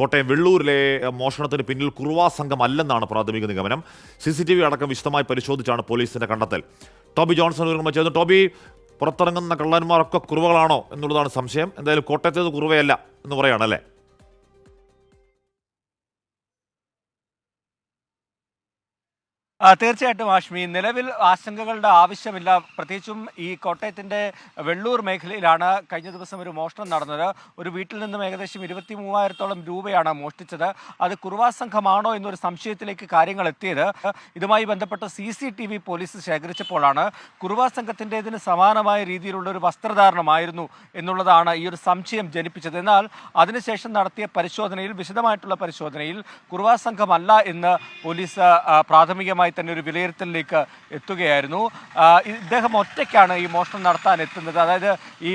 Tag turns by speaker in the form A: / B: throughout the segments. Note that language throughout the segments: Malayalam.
A: കോട്ടയം വെള്ളൂരിലെ മോഷണത്തിന് പിന്നിൽ കുറുവാ സംഘം അല്ലെന്നാണ് പ്രാഥമിക നിഗമനം. CCTV അടക്കം വിശദമായി പരിശോധിച്ചാണ് പോലീസിന്റെ കണ്ടെത്തൽ. ടോബി ജോൺസൺ വിവരങ്ങൾ ചെയ്തു. ടോബി, പുറത്തിറങ്ങുന്ന കള്ളന്മാരൊക്കെ കുറുവകളാണോ എന്നുള്ളതാണ് സംശയം. എന്തായാലും കോട്ടയത്തേത് കുറുവയല്ല എന്ന് പറയുകയാണല്ലേ?
B: തീർച്ചയായിട്ടും ആഷ്മി, നിലവിൽ ആശങ്കകളുടെ ആവശ്യമില്ല. പ്രത്യേകിച്ചും ഈ കോട്ടയത്തിൻ്റെ വെള്ളൂർ മേഖലയിലാണ് കഴിഞ്ഞ ദിവസം ഒരു മോഷണം നടന്നത്. ഒരു വീട്ടിൽ നിന്നും ഏകദേശം 23,000-ഓളം രൂപയാണ് മോഷ്ടിച്ചത്. അത് കുറുവാ സംഘമാണോ എന്നൊരു സംശയത്തിലേക്ക് കാര്യങ്ങൾ എത്തിയത് ഇതുമായി ബന്ധപ്പെട്ട് CCTV പോലീസ് ശേഖരിച്ചപ്പോഴാണ്. കുറുവാ സംഘത്തിൻ്റെതിന് സമാനമായ രീതിയിലുള്ള ഒരു വസ്ത്രധാരണമായിരുന്നു എന്നുള്ളതാണ് ഈ ഒരു സംശയം ജനിപ്പിച്ചത്. എന്നാൽ അതിനുശേഷം നടത്തിയ പരിശോധനയിൽ, വിശദമായിട്ടുള്ള പരിശോധനയിൽ കുറുവാ സംഘമല്ല എന്ന് പോലീസ് പ്രാഥമികമായി തന്നെ ഒരു വിലയിരുത്തലിലേക്ക് എത്തുകയായിരുന്നു. ഇദ്ദേഹം ഒറ്റയ്ക്കാണ് ഈ മോഷണം നടത്താൻ എത്തുന്നത്. അതായത് ഈ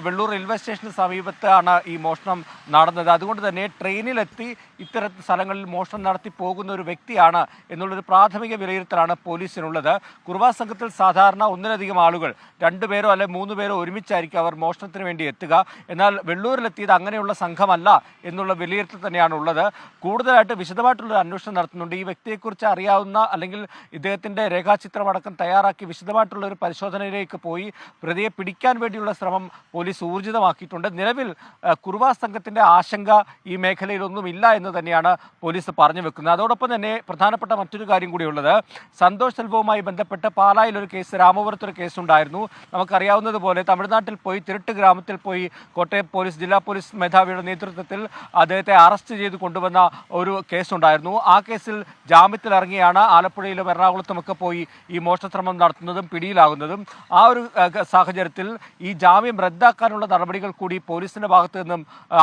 B: വെള്ളൂർ റെയിൽവേ സ്റ്റേഷന് സമീപത്താണ് ഈ മോഷണം നടന്നത്. അതുകൊണ്ട് തന്നെ ട്രെയിനിലെത്തി ഇത്തരത്തിൽ സ്ഥലങ്ങളിൽ മോഷണം നടത്തി പോകുന്ന ഒരു വ്യക്തിയാണ് എന്നുള്ളൊരു പ്രാഥമിക വിലയിരുത്തലാണ് പോലീസിനുള്ളത്. കുറുവാ സംഘത്തിൽ സാധാരണ ഒന്നിലധികം ആളുകൾ, 2 പേരോ അല്ലെ 3 പേരോ ഒരുമിച്ചായിരിക്കും അവർ മോഷണത്തിന് വേണ്ടി എത്തുക. എന്നാൽ വെള്ളൂരിലെത്തിയത് അങ്ങനെയുള്ള സംഘമല്ല എന്നുള്ള വിലയിരുത്തൽ തന്നെയാണ് ഉള്ളത്. കൂടുതലായിട്ട് വിശദമായിട്ടുള്ളൊരു അന്വേഷണം നടത്തുന്നുണ്ട്. ഈ വ്യക്തിയെക്കുറിച്ച് അറിയാവുന്ന അല്ലെങ്കിൽ ഇദ്ദേഹത്തിൻ്റെ രേഖാചിത്രമടക്കം തയ്യാറാക്കി വിശദമായിട്ടുള്ള ഒരു പരിശോധനയിലേക്ക് പോയി പ്രതിയെ പിടിക്കാൻ വേണ്ടിയുള്ള ശ്രമം പോലീസ് ഊർജിതമാക്കിയിട്ടുണ്ട്. നിലവിൽ കുറുവാ സംഘത്തിൻ്റെ ആശങ്ക ഈ മേഖലയിലൊന്നുമില്ല എന്ന് തന്നെയാണ് പോലീസ് പറഞ്ഞു വെക്കുന്നത്. അതോടൊപ്പം തന്നെ പ്രധാനപ്പെട്ട മറ്റൊരു കാര്യം കൂടിയുള്ളത്, സന്തോഷ് സെൽവവുമായി ബന്ധപ്പെട്ട് പാലായിൽ ഒരു കേസ്, രാമപുരത്തൊരു കേസുണ്ടായിരുന്നു. നമുക്കറിയാവുന്നതുപോലെ തമിഴ്നാട്ടിൽ പോയി തിരുട്ട് ഗ്രാമത്തിൽ പോയി കോട്ടയം പോലീസ്, ജില്ലാ പോലീസ് മേധാവിയുടെ നേതൃത്വത്തിൽ അദ്ദേഹത്തെ അറസ്റ്റ് ചെയ്ത് കൊണ്ടുവന്ന ഒരു കേസുണ്ടായിരുന്നു. ആ കേസിൽ ജാമ്യത്തിലിറങ്ങിയാണ് ആലപ്പുഴയിലും എറണാകുളത്തുമൊക്കെ പോയി ഈ മോഷണശ്രമം നടത്തുന്നതും പിടിയിലാകുന്നതും. ആ ഒരു സാഹചര്യത്തിൽ ഈ ജാമ്യം റദ്ദാക്കാനുള്ള നടപടികൾ കൂടി പോലീസിന്റെ ഭാഗത്തു നിന്നും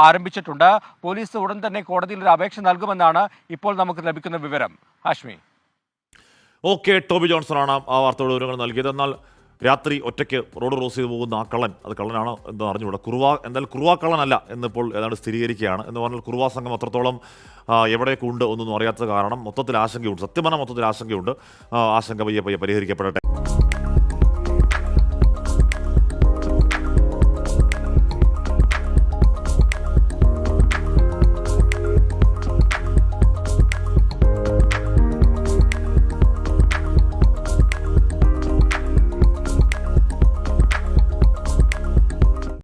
B: ആരംഭിച്ചിട്ടുണ്ട്. പോലീസ് ഉടൻ തന്നെ കോടതിയിൽ ഒരു അപേക്ഷ നൽകുമെന്നാണ് ഇപ്പോൾ നമുക്ക് ലഭിക്കുന്ന വിവരം. ഹാഷ്മി.
A: ഓക്കെ, ടോബി ജോൺസണാണ് ആ വാർത്തയുടെ വിവരങ്ങൾ നൽകിയത്. എന്നാൽ രാത്രി ഒറ്റയ്ക്ക് റോഡ് ക്രോസ് ചെയ്ത് പോകുന്ന ആ കള്ളൻ, അത് കള്ളനാണോ എന്ന് അറിഞ്ഞുകൂടാ. എന്തായാലും കുറുവാ കള്ളനല്ല എന്നിപ്പോൾ ഏതാണ്ട് സ്ഥിരീകരിക്കുകയാണ്. എന്ന് പറഞ്ഞാൽ കുറുവാ സംഘം അത്രത്തോളം എവിടെയൊക്കെ ഉണ്ട് ഒന്നൊന്നും അറിയാത്ത കാരണം മൊത്തത്തിൽ ആശങ്കയുണ്ട്. സത്യം പറഞ്ഞാൽ മൊത്തത്തിൽ ആശങ്കയുണ്ട്. ആശങ്ക പയ്യെ പരിഹരിക്കപ്പെടട്ടെ.